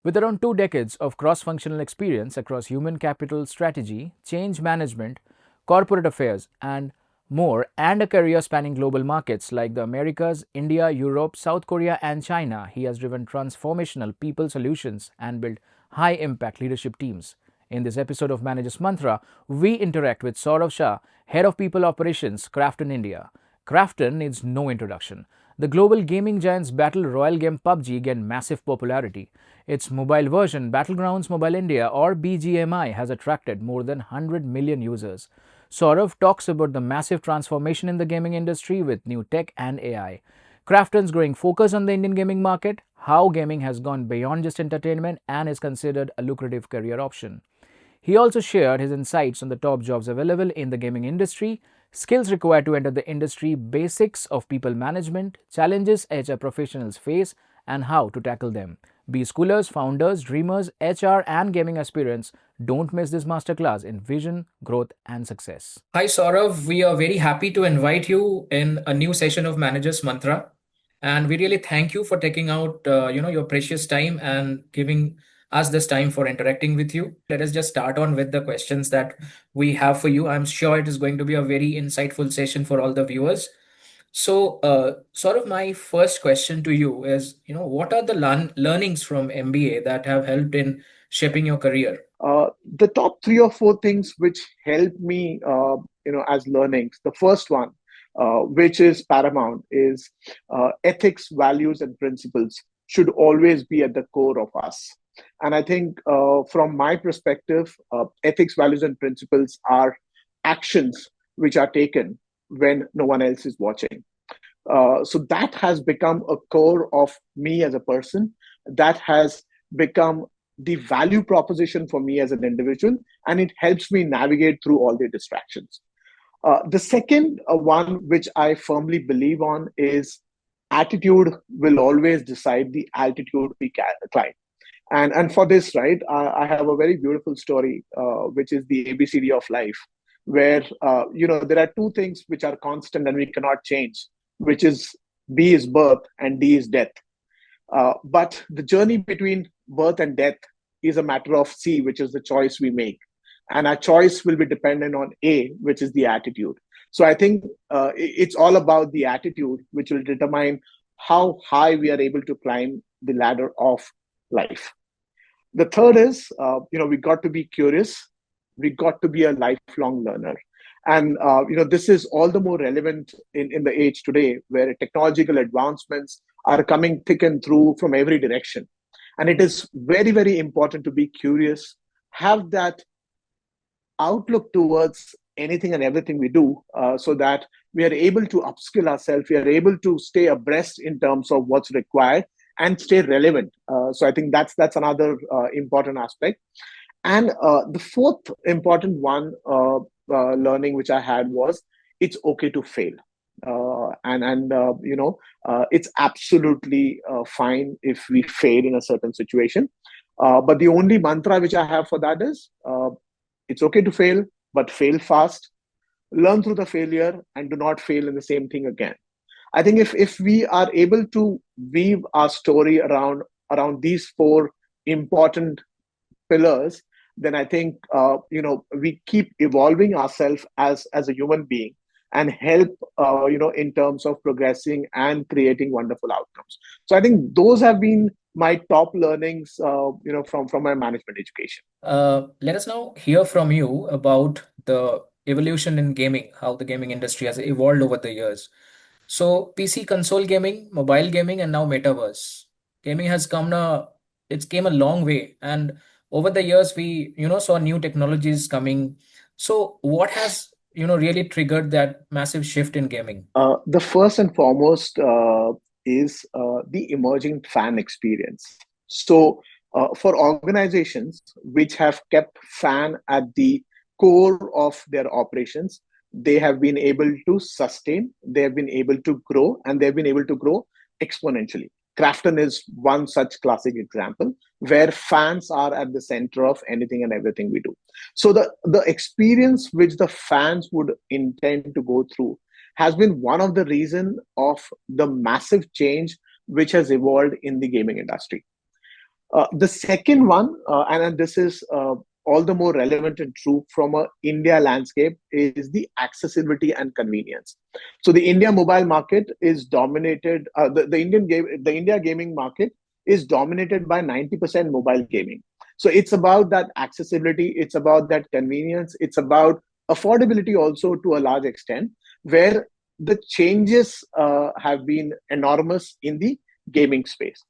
With around 2 decades of cross functional experience across human capital strategy, change management, corporate affairs, and more, and a career spanning global markets like the Americas, India, Europe, South Korea, and China, he has driven transformational people solutions and built high impact leadership teams. In this episode of Manager's Mantra, we interact with Saurabh Shah, Head of People Operations, Krafton India. Krafton needs no introduction. The global gaming giant's battle royale game PUBG gained massive popularity. Its mobile version, Battlegrounds Mobile India or BGMI, has attracted more than 100 million users. Saurav talks about the massive transformation in the gaming industry with new tech and AI. Krafton's growing focus on the Indian gaming market, how gaming has gone beyond just entertainment and is considered a lucrative career option. He also shared his insights on the top jobs available in the gaming industry, skills required to enter the industry, basics of people management, challenges HR professionals face, and how to tackle them. Be schoolers, founders, dreamers, HR, and gaming aspirants, don't miss this masterclass in vision, growth, and success. Hi, Saurav. We are very happy to invite you in a new session of Managers Mantra, and we really thank you for taking out your precious time and giving us this time for interacting with you. Let us just start on with the questions that we have for you. I'm sure it is going to be a very insightful session for all the viewers. So, sort of my first question to you is, what are the learnings from MBA that have helped in shaping your career? The top three or four things which help me, as learnings. The first one, which is paramount, is ethics, values, and principles should always be at the core of us. And I think, from my perspective, ethics, values, and principles are actions which are taken when no one else is watching. So that has become a core of me as a person. That has become the value proposition for me as an individual, and it helps me navigate through all the distractions. The second one, which I firmly believe on, is attitude will always decide the altitude we climb. And for this, right, I have a very beautiful story, which is the ABCD of life, where there are two things which are constant and we cannot change, which is B is birth and D is death. But the journey between birth and death is a matter of C, which is the choice we make. And our choice will be dependent on A, which is the attitude. So I think it's all about the attitude, which will determine how high we are able to climb the ladder of life. The third is, we got to be curious. We got to be a lifelong learner. And, this is all the more relevant in the age today where technological advancements are coming thick and through from every direction. And it is very, very important to be curious, have that outlook towards anything and everything we do, so that we are able to upskill ourselves, we are able to stay abreast in terms of what's required and stay relevant. So I think that's another important aspect. And the fourth important one, learning which I had was it's okay to fail. It's absolutely fine if we fail in a certain situation. But the only mantra which I have for that is, it's okay to fail, but fail fast. Learn through the failure and do not fail in the same thing again. I think if we are able to weave our story around these four important pillars, then I think we keep evolving ourselves as a human being and help in terms of progressing and creating wonderful outcomes. So I think those have been my top learnings, from my management education. Let us now hear from you about the evolution in gaming, how the gaming industry has evolved over the years. So PC console gaming, mobile gaming, and now metaverse. Gaming has it's came a long way, and over the years we saw new technologies coming. So what has really triggered that massive shift in gaming? The first and foremost is the emerging fan experience. So, for organizations which have kept fan at the core of their operations, they have been able to sustain, they have been able to grow, and they've been able to grow exponentially. Krafton is one such classic example where fans are at the center of anything and everything we do. So the experience which the fans would intend to go through has been one of the reason of the massive change which has evolved in the gaming industry. The second one, and this is all the more relevant and true from a India landscape, is the accessibility and convenience. So the India mobile market is dominated. The India gaming market is dominated by 90% mobile gaming. So it's about that accessibility. It's about that convenience. It's about affordability also to a large extent, where the changes have been enormous in the gaming space.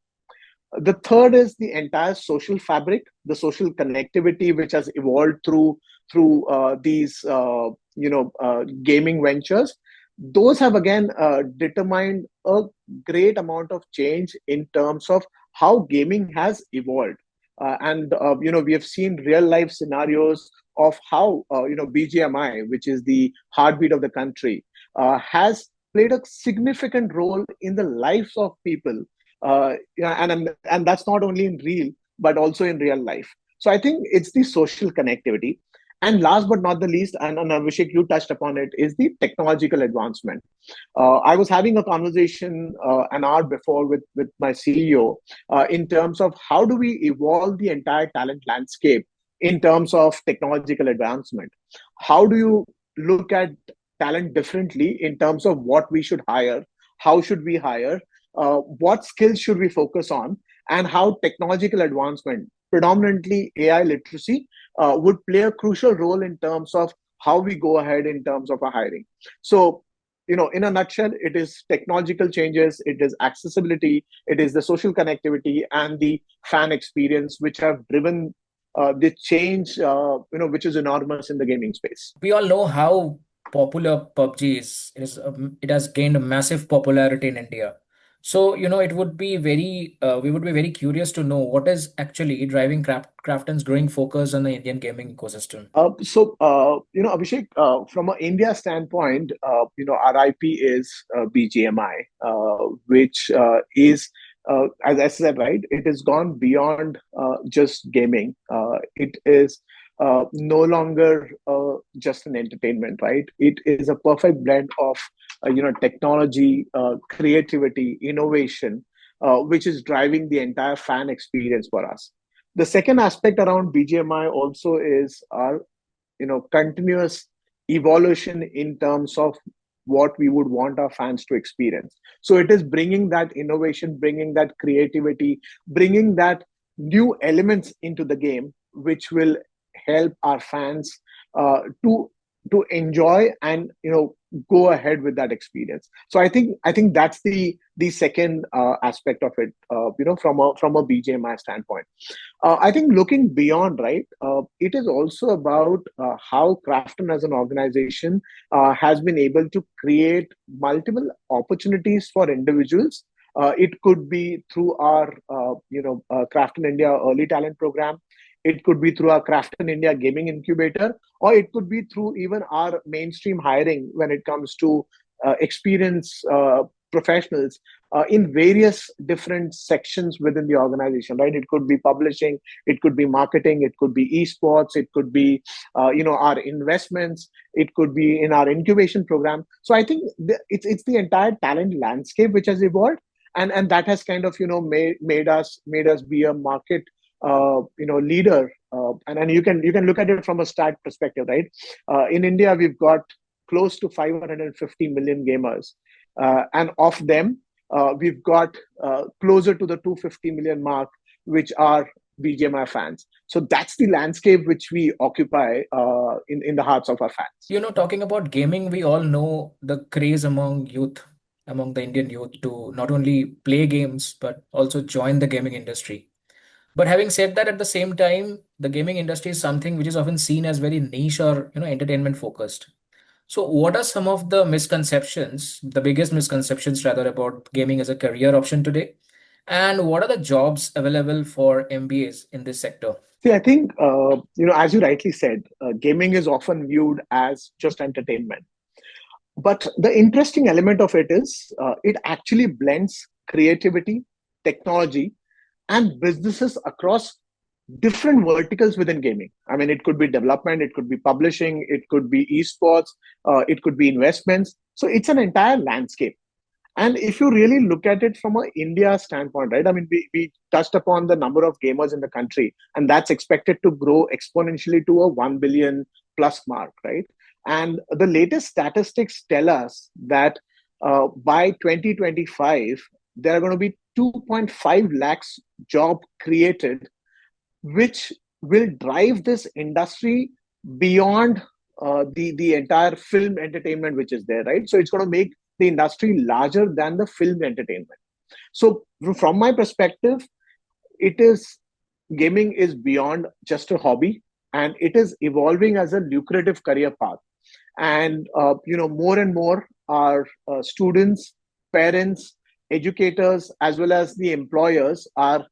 The third is the entire social fabric, the social connectivity which has evolved through these gaming ventures. Those have again determined a great amount of change in terms of how gaming has evolved. And we have seen real life scenarios of how BGMI, which is the heartbeat of the country, has played a significant role in the lives of people, and that's not only in real but also in real life. So I think it's the social connectivity, and last but not the least, and Abhishek, you touched upon it, is the technological advancement. I was having a conversation an hour before with my CEO in terms of how do we evolve the entire talent landscape in terms of technological advancement. How do you look at talent differently in terms of what we should hire, how should we hire, what skills should we focus on, and how technological advancement, predominantly AI literacy, would play a crucial role in terms of how we go ahead in terms of our hiring. So, in a nutshell, it is technological changes, it is accessibility, it is the social connectivity and the fan experience which have driven the change, which is enormous in the gaming space. We all know how popular PUBG is. It has gained a massive popularity in India. So, it would be we would be very curious to know what is actually driving Krafton's growing focus on the Indian gaming ecosystem. Abhishek, from an India standpoint, our IP is BGMI, which is, as I said, right, it has gone beyond just gaming. It is no longer just an entertainment, right? It is a perfect blend of, technology, creativity, innovation, which is driving the entire fan experience for us. The second aspect around BGMI also is our continuous evolution in terms of what we would want our fans to experience. So it is bringing that innovation, bringing that creativity, bringing that new elements into the game, which will help our fans to enjoy and go ahead with that experience. So I think that's the second aspect of it, from a BGMI standpoint. I think looking beyond, right, it is also about how Krafton as an organization has been able to create multiple opportunities for individuals. It could be through our, Krafton India Early Talent Program. It could be through our Krafton India Gaming Incubator, or it could be through even our mainstream hiring when it comes to experience professionals in various different sections within the organization, right? It could be publishing, it could be marketing, it could be esports, it could be, our investments, it could be in our incubation program. So I think it's the entire talent landscape which has evolved, and that has kind of, made us be a market leader, and you can look at it from a stat perspective, right? In India, we've got close to 550 million gamers, and of them, we've got closer to the 250 million mark, which are BGMI fans. So that's the landscape which we occupy in the hearts of our fans. Talking about gaming, we all know the craze among the Indian youth to not only play games but also join the gaming industry. But having said that, at the same time, the gaming industry is something which is often seen as very niche or entertainment focused. So, what are some of the misconceptions, the biggest misconceptions rather, about gaming as a career option today? And what are the jobs available for MBAs in this sector? See, I think, as you rightly said, gaming is often viewed as just entertainment. But the interesting element of it is it actually blends creativity, technology, and businesses across different verticals within gaming. I mean, it could be development, it could be publishing, it could be esports, it could be investments. So it's an entire landscape. And if you really look at it from a India standpoint, right? I mean, we touched upon the number of gamers in the country, and that's expected to grow exponentially to a 1 billion plus mark, right? And the latest statistics tell us that by 2025, there are going to be 2.5 lakhs job created, which will drive this industry beyond the entire film entertainment which is there, right? So it's going to make the industry larger than the film entertainment. So from my perspective, it is gaming is beyond just a hobby, and it is evolving as a lucrative career path. And more and more our students, parents, educators, as well as the employers are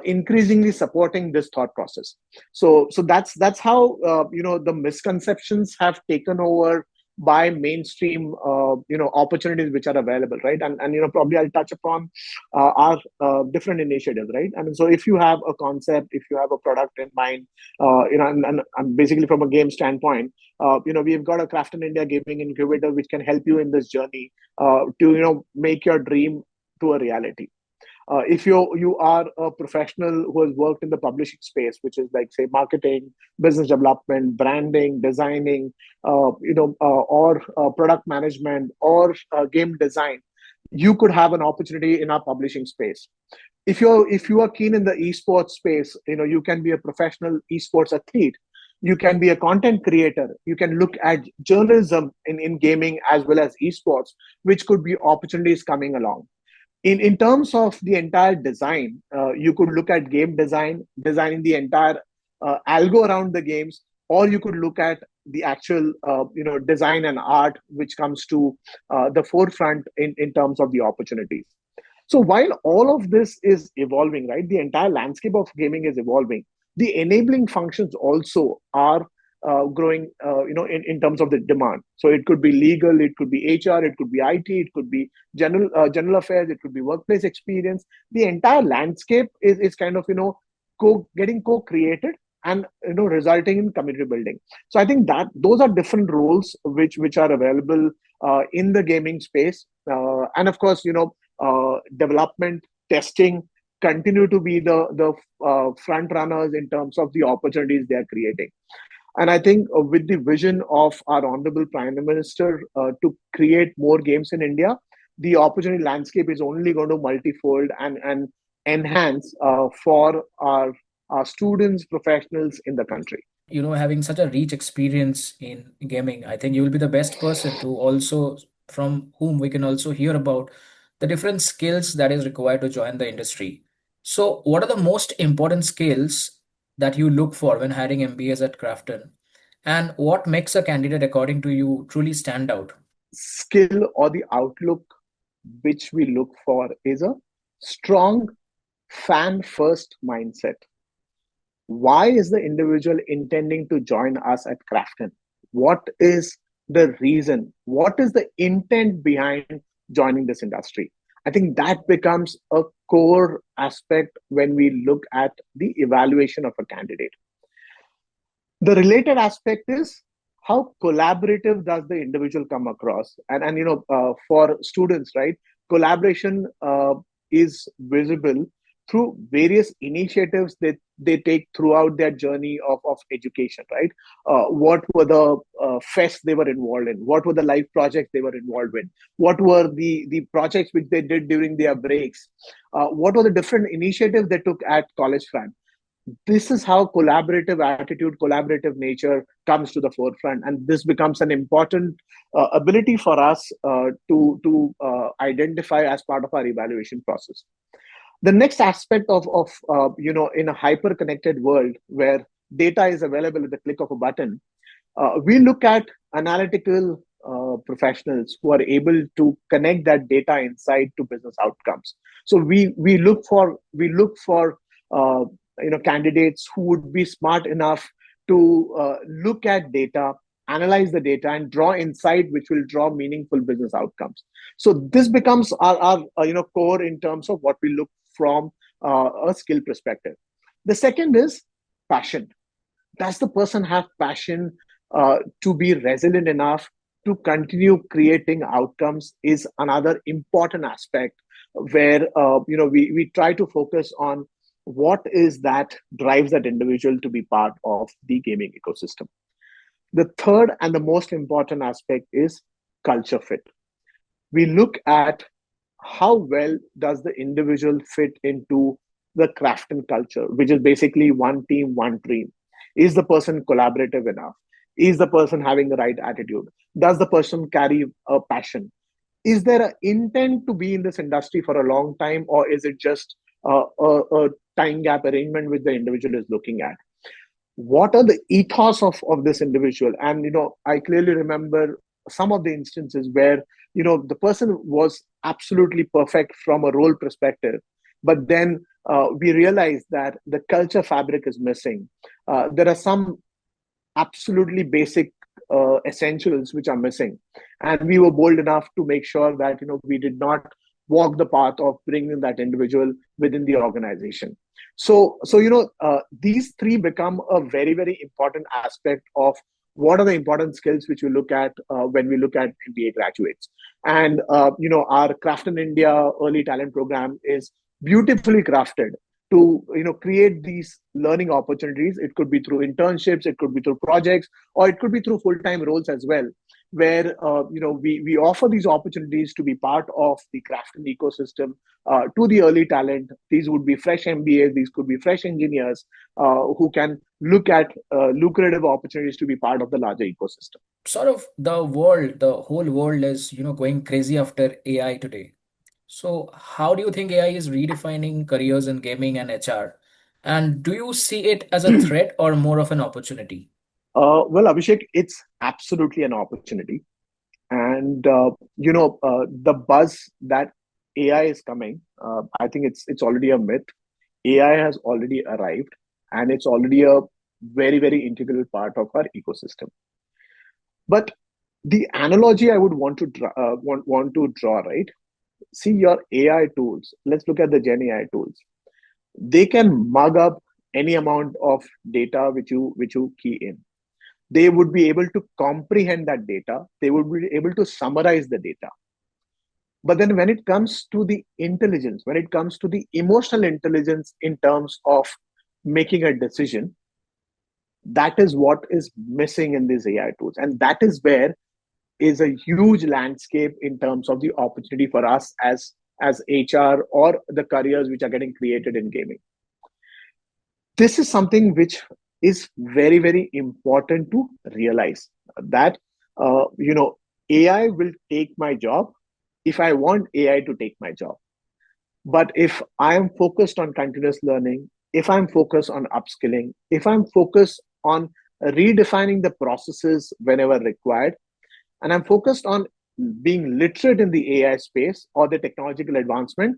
increasingly supporting this thought process. So that's how the misconceptions have taken over by mainstream opportunities which are available, right? And probably I'll touch upon our different initiatives, right? I mean, so if you have a concept, if you have a product in mind, and basically from a game standpoint, we've got a Krafton India gaming incubator which can help you in this journey to make your dream to a reality. If you are a professional who has worked in the publishing space, which is like say marketing, business development, branding, designing, or product management, or game design, you could have an opportunity in our publishing space. If you are keen in the esports space, you can be a professional esports athlete. You can be a content creator. You can look at journalism in gaming as well as esports, which could be opportunities coming along. In terms of the entire design, you could look at game design, designing the entire algo around the games, or you could look at the actual design and art which comes to the forefront in terms of the opportunities. So while all of this is evolving, right, the entire landscape of gaming is evolving. The enabling functions also are growing, in terms of the demand. So it could be legal, it could be HR, it could be IT, it could be general affairs, it could be workplace experience. The entire landscape is kind of getting co-created and resulting in community building. So I think that those are different roles which are available in the gaming space, and of course development, testing continue to be the front runners in terms of the opportunities they are creating. And I think with the vision of our Honorable Prime Minister to create more games in India, the opportunity landscape is only going to multifold and enhance for our students, professionals in the country. Having such a rich experience in gaming, I think you will be the best person to also, from whom we can also hear about the different skills that is required to join the industry. So, what are the most important skills that you look for when hiring MBAs at Krafton? And what makes a candidate, according to you, truly stand out? Skill or the outlook which we look for is a strong fan first mindset. Why is the individual intending to join us at Krafton? What is the reason? What is the intent behind joining this industry? I think that becomes a core aspect when we look at the evaluation of a candidate. The related aspect is how collaborative does the individual come across, and for students, right, collaboration is visible through various initiatives that they take throughout their journey of education, right? What were the fests they were involved in? What were the life projects they were involved in? What were the projects which they did during their breaks? What were the different initiatives they took at college front? This is how collaborative attitude, collaborative nature comes to the forefront, and this becomes an important ability for us to identify as part of our evaluation process. The next aspect of in a hyper connected world where data is available at the click of a button, we look at analytical professionals who are able to connect that data insight to business outcomes. So we look for candidates who would be smart enough to look at data, analyze the data, and draw insight which will draw meaningful business outcomes. So this becomes our core in terms of what we look from a skill perspective. The second is passion. Does the person have passion to be resilient enough to continue creating outcomes is another important aspect where we try to focus on what is that drives that individual to be part of the gaming ecosystem. The third and the most important aspect is culture fit. We look at how well does the individual fit into the Krafton culture, which is basically one team, one dream. Is the person collaborative enough? Is the person having the right attitude? Does the person carry a passion? Is there an intent to be in this industry for a long time, or is it just a time gap arrangement which the individual is looking at? What are the ethos of this individual? And I clearly remember some of the instances where the person was absolutely perfect from a role perspective, but then we realized that the culture fabric is missing. There are some absolutely basic essentials which are missing, and we were bold enough to make sure that we did not walk the path of bringing that individual within the organization. So these three become a very, very important aspect of what are the important skills which we look at when we look at MBA graduates. And our Krafton India early talent program is beautifully crafted to create these learning opportunities. It could be through internships, it could be through projects, or it could be through full-time roles as well, where we offer these opportunities to be part of the Krafton ecosystem to the early talent. These would be fresh MBAs, these could be fresh engineers who can look at lucrative opportunities to be part of the larger ecosystem. Sort of the whole world is, going crazy after AI today. So how do you think AI is redefining careers in gaming and HR? And do you see it as a threat or more of an opportunity? Well, Abhishek, it's absolutely an opportunity. And the buzz that AI is coming, I think it's already a myth. AI has already arrived, and it's already a very, very integral part of our ecosystem. But the analogy I would want to draw, right? See your AI tools. Let's look at the Gen AI tools. They can mug up any amount of data which you key in. They would be able to comprehend that data. They would be able to summarize the data. But then when it comes to the intelligence, when it comes to the emotional intelligence in terms of making a decision, that is what is missing in these AI tools. And that is where is a huge landscape in terms of the opportunity for us as HR or the careers which are getting created in gaming. This is something which is very, very important to realize that AI will take my job if I want AI to take my job. But if I am focused on continuous learning, if I'm focused on upskilling, if I'm focused on redefining the processes whenever required, and I'm focused on being literate in the AI space or the technological advancement,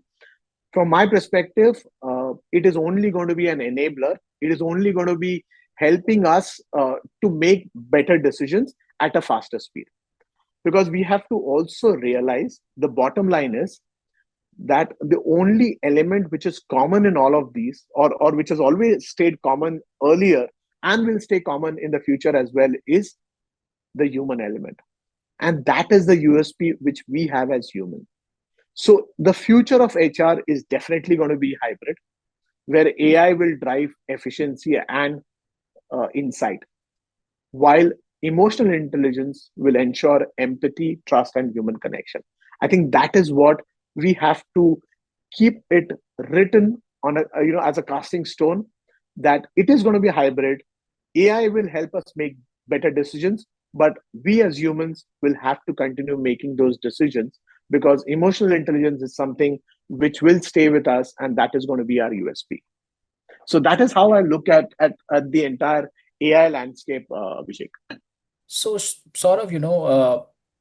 from my perspective, it is only going to be an enabler. It is only going to be helping us to make better decisions at a faster speed. Because we have to also realize the bottom line is that the only element which is common in all of these, or which has always stayed common earlier and will stay common in the future as well, is the human element. And that is the USP which we have as humans. So the future of HR is definitely going to be hybrid, where AI will drive efficiency and insight, while emotional intelligence will ensure empathy, trust, and human connection. I think that is what we have to keep it written on as a casting stone, that it is going to be hybrid. AI will help us make better decisions, but we as humans will have to continue making those decisions, because emotional intelligence is something which will stay with us, and that is going to be our USP. So that is how I look at the entire AI landscape, Abhishek. So, sort of,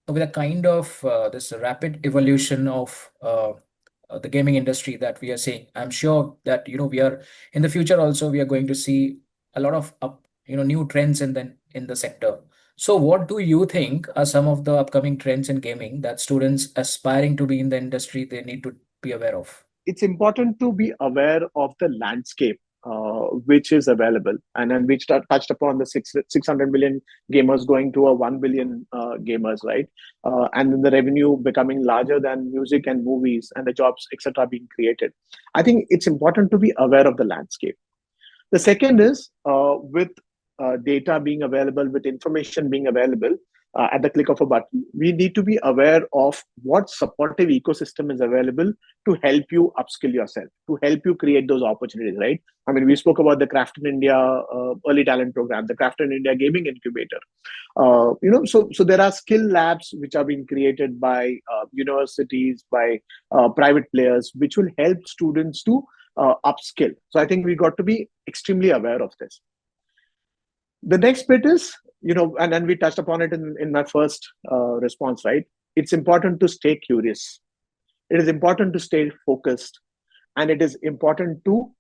with a kind of this rapid evolution of the gaming industry that we are seeing, I'm sure that, we are in the future also, we are going to see a lot of new trends in the sector. So, what do you think are some of the upcoming trends in gaming that students aspiring to be in the industry they need to be aware of? It's important to be aware of the landscape which is available, and then we touched upon the 600 million gamers going to a 1 billion gamers, right? And then the revenue becoming larger than music and movies, and the jobs, etc., being created. I think it's important to be aware of the landscape. The second is with data being available, with information being available at the click of a button, we need to be aware of what supportive ecosystem is available to help you upskill yourself, to help you create those opportunities, right? I mean, we spoke about the Krafton India early talent program, the Krafton India gaming incubator. So there are skill labs which are being created by universities, by private players, which will help students to upskill. So I think we got to be extremely aware of this. The next bit is, and we touched upon it in my first response, right? It's important to stay curious. It is important to stay focused, and it is important to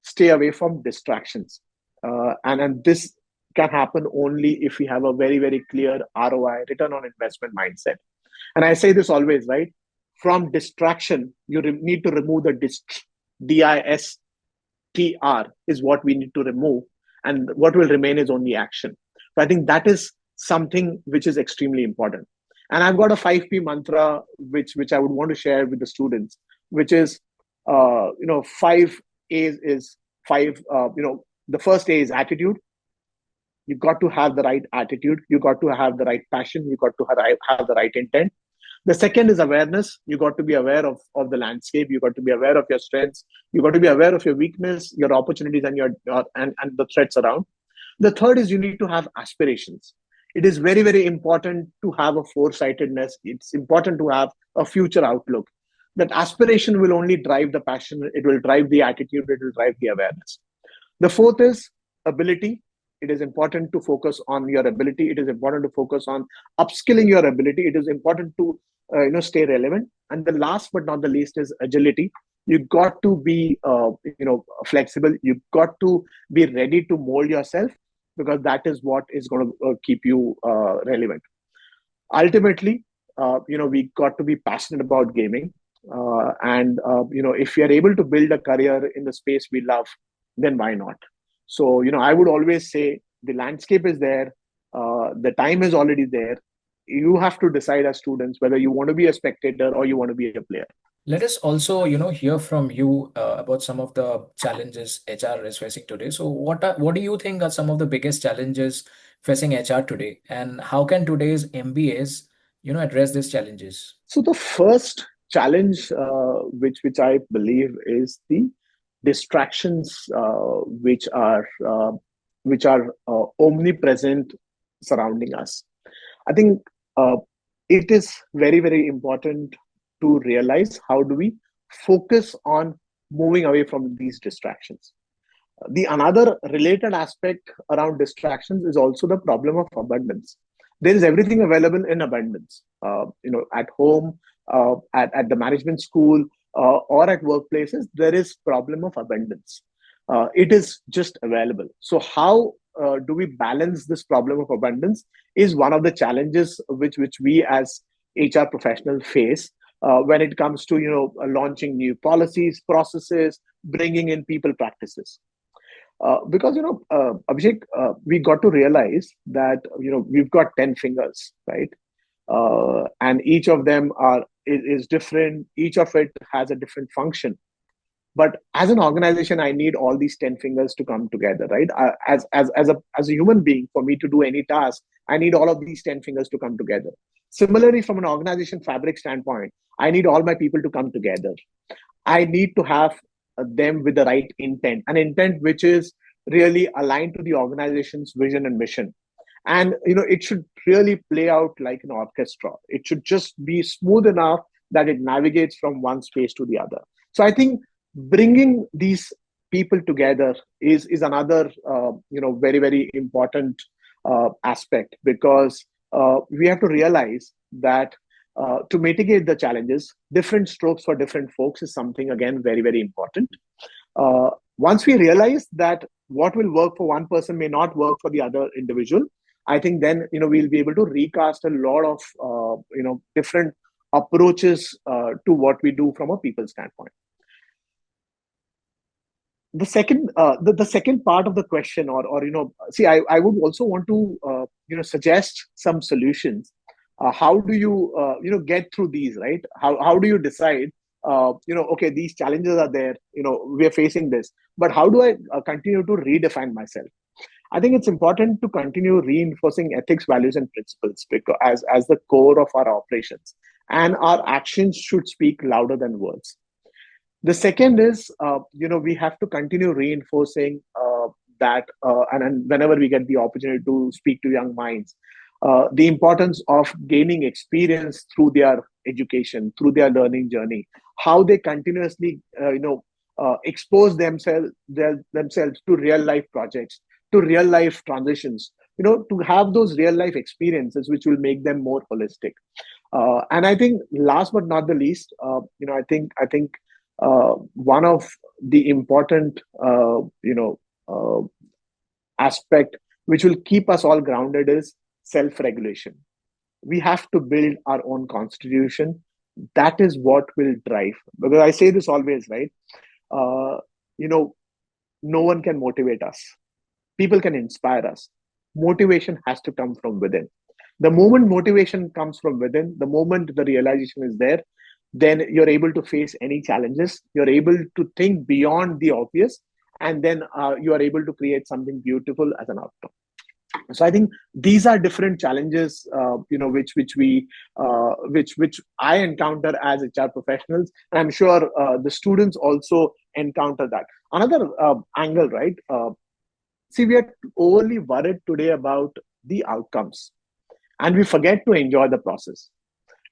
stay away from distractions. And this can happen only if we have a very, very clear ROI, return on investment mindset. And I say this always, right? From distraction, you need to remove the DISTR is what we need to remove. And what will remain is only action. So I think that is something which is extremely important. And I've got a 5P mantra, which I would want to share with the students, which is, 5 A's is five, the first A is attitude. You got to have the right attitude. You got to have the right passion. You got to have the right intent. The second is awareness. You got to be aware of the landscape. You got to be aware of your strengths. You got to be aware of your weakness, your opportunities, and and the threats around. The third is you need to have aspirations. It is very, very important to have a foresightedness. It's important to have a future outlook. That aspiration will only drive the passion. It will drive the attitude. It will drive the awareness. The fourth is ability. It is important to focus on your ability. It is important to focus on upskilling your ability. It is important to stay relevant. And the last but not the least is agility. You've got to be flexible. You've got to be ready to mold yourself, because that is what is going to keep you relevant. Ultimately, we got to be passionate about gaming. And if we are able to build a career in the space we love, then why not? So, I would always say the landscape is there. The time is already there. You have to decide as students whether you want to be a spectator or you want to be a player. Let us also, hear from you about some of the challenges HR is facing today. So, what do you think are some of the biggest challenges facing HR today, and how can today's MBAs, address these challenges? So the first challenge, which I believe, is the distractions which are omnipresent surrounding us. I think it is very, very important to realize how do we focus on moving away from these distractions. The another related aspect around distractions is also the problem of abundance. There is everything available in abundance, at home, at the management school, or at workplaces. There is problem of abundance. It is just available. So how do we balance this problem of abundance is one of the challenges which we as HR professionals face when it comes to launching new policies, processes, bringing in people practices. Because Abhishek, we got to realize that we've got 10 fingers, right? And each of them is different. Each of it has a different function. But as an organization, I need all these 10 fingers to come together, right? As a human being, for me to do any task, I need all of these 10 fingers to come together. Similarly, from an organization fabric standpoint, I need all my people to come together. I need to have them with the right intent, an intent which is really aligned to the organization's vision and mission. And it should really play out like an orchestra. It should just be smooth enough that it navigates from one space to the other. So I think bringing these people together is another very, very important aspect, because we have to realize that to mitigate the challenges, different strokes for different folks is something, again, very, very important. Once we realize that what will work for one person may not work for the other individual, I think then we'll be able to recast a lot of different approaches to what we do from a people standpoint. the second part of the question, or see, I would also want to suggest some solutions. How do you get through these, right? How do you decide, okay, these challenges are there, we are facing this, but how do I continue to redefine myself? I think it's important to continue reinforcing ethics, values, and principles, because as the core of our operations, and our actions should speak louder than words. The second is, we have to continue reinforcing that, and whenever we get the opportunity to speak to young minds, the importance of gaining experience through their education, through their learning journey, how they continuously, expose themselves to real life projects, to real life transitions, to have those real life experiences, which will make them more holistic. And I think, last but not the least, I think one of the important aspect which will keep us all grounded is self-regulation. We have to build our own constitution. That is what will drive. Because I say this always, right? Uh, you know, no one can motivate us. People can inspire us. Motivation has to come from within. The moment motivation comes from within, the moment the realization is there, then you're able to face any challenges. You're able to think beyond the obvious, and then you are able to create something beautiful as an outcome. So I think these are different challenges, which I encounter as HR professionals, and I'm sure the students also encounter that. Another angle, right? See, we are overly worried today about the outcomes, and we forget to enjoy the process.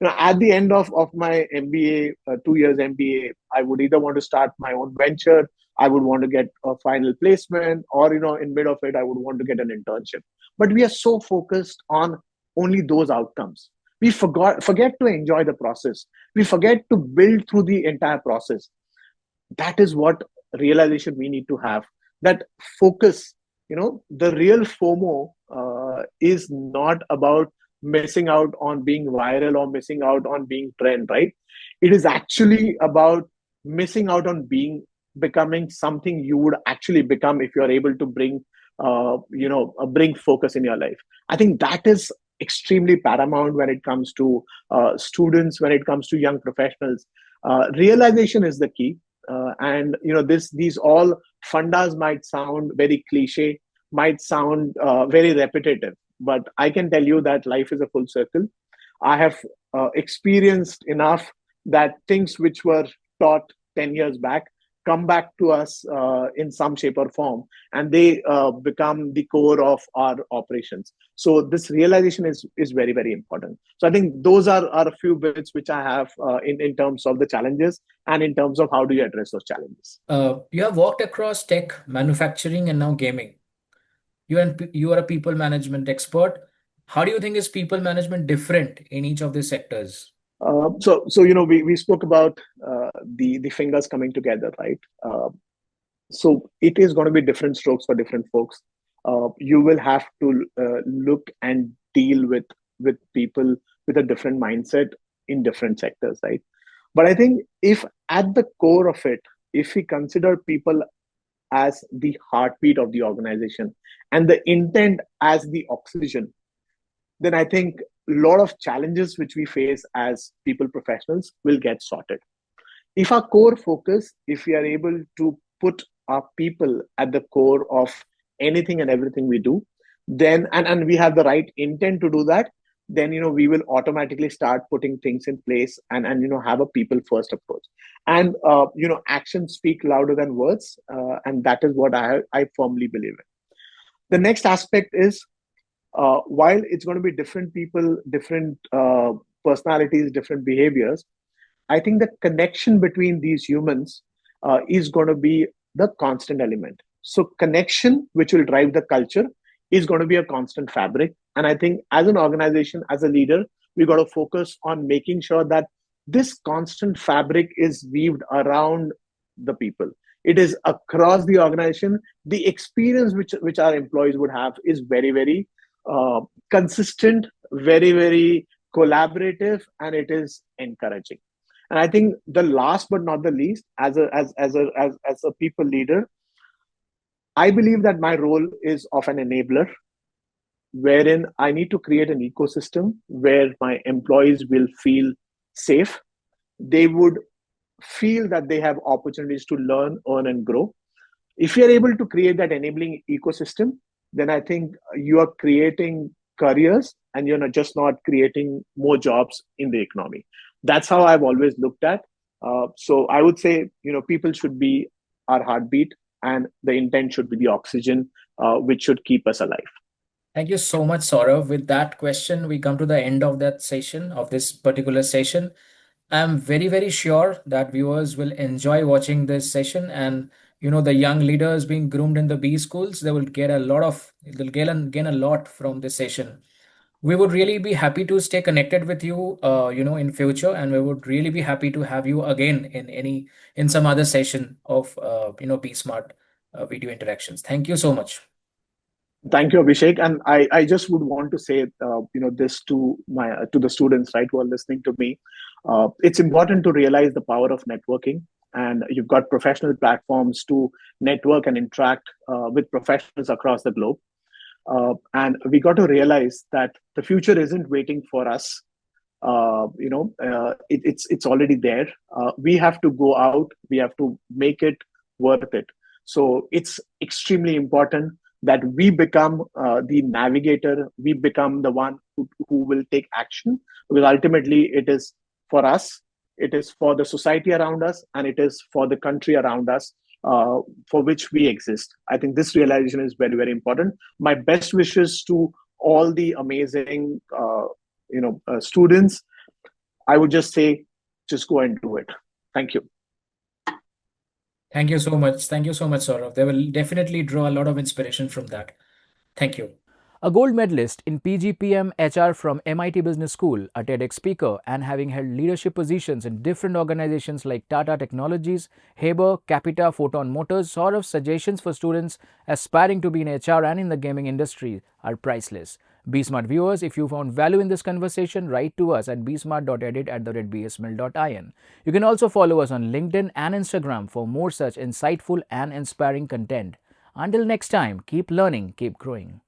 At the end of my MBA, 2 years MBA, I would either want to start my own venture, I would want to get a final placement, or in mid of it, I would want to get an internship. But we are so focused on only those outcomes. We forget to enjoy the process. We forget to build through the entire process. That is what realization we need to have. That focus, the real FOMO is not about missing out on being viral or missing out on being trend, right? It is actually about missing out on becoming something you would actually become if you are able to bring focus in your life. I think that is extremely paramount when it comes to students, when it comes to young professionals. Realization is the key. And these all fundas might sound very cliche, might sound very repetitive, but I can tell you that life is a full circle. I have experienced enough that things which were taught 10 years back come back to us in some shape or form, and they become the core of our operations. So this realization is very, very important. So I think those are a few bits which I have in terms of the challenges, and in terms of how do you address those challenges. You have worked across tech, manufacturing, and now gaming. You are a people management expert. How do you think is people management different in each of these sectors? We spoke about the fingers coming together, right? So it is going to be different strokes for different folks. You will have to look and deal with people with a different mindset in different sectors, right? But I think, if at the core of it, if we consider people as the heartbeat of the organization and the intent as the oxygen, then I think a lot of challenges which we face as people professionals will get sorted. If our core focus, if we are able to put our people at the core of anything and everything we do, then and we have the right intent to do that, then we will automatically start putting things in place, and have a people first approach. And actions speak louder than words, and that is what I firmly believe in. The next aspect is, while it's going to be different people, different personalities, different behaviors, I think the connection between these humans is going to be the constant element. So connection, which will drive the culture, is going to be a constant fabric. And I think, as an organization, as a leader, we got to focus on making sure that this constant fabric is weaved around the people. It is across the organization. The experience which our employees would have is very, very consistent, very, very collaborative, and it is encouraging. And I think, the last but not the least, as a people leader, I believe that my role is of an enabler, wherein I need to create an ecosystem where my employees will feel safe. They would feel that they have opportunities to learn, earn, and grow. If you're able to create that enabling ecosystem, then I think you are creating careers and you're not just not creating more jobs in the economy. That's how I've always looked at. So I would say, people should be our heartbeat, and the intent should be the oxygen, which should keep us alive. Thank you so much, Saurav. With that question, we come to the end of that session, of this particular session. I'm very, very sure that viewers will enjoy watching this session, and the young leaders being groomed in the B schools, they'll gain a lot from this session. We would really be happy to stay connected with you, in future, and we would really be happy to have you again in some other session of Be Smart video interactions. Thank you so much. Thank you, Abhishek. And I just would want to say, this to the students, right, who are listening to me. It's important to realize the power of networking, and you've got professional platforms to network and interact with professionals across the globe. And we got to realize that the future isn't waiting for us. It's already there. We have to go out. We have to make it worth it. So it's extremely important that we become the navigator. We become the one who will take action, because ultimately it is for us, it is for the society around us, and it is for the country around us, for which we exist. I think this realization is very, very important. My best wishes to all the amazing students. I would just say, just go and do it. Thank you. Thank you so much. Thank you so much, Saurav. They will definitely draw a lot of inspiration from that. Thank you. A gold medalist in PGPM HR from MIT Business School, a TEDx speaker, and having held leadership positions in different organizations like Tata Technologies, Haber, Capita, Photon Motors, Saurav's suggestions for students aspiring to be in HR and in the gaming industry are priceless. BSmart viewers, if you found value in this conversation, write to us at bsmart.edit@bsmil.in. You can also follow us on LinkedIn and Instagram for more such insightful and inspiring content. Until next time, keep learning, keep growing.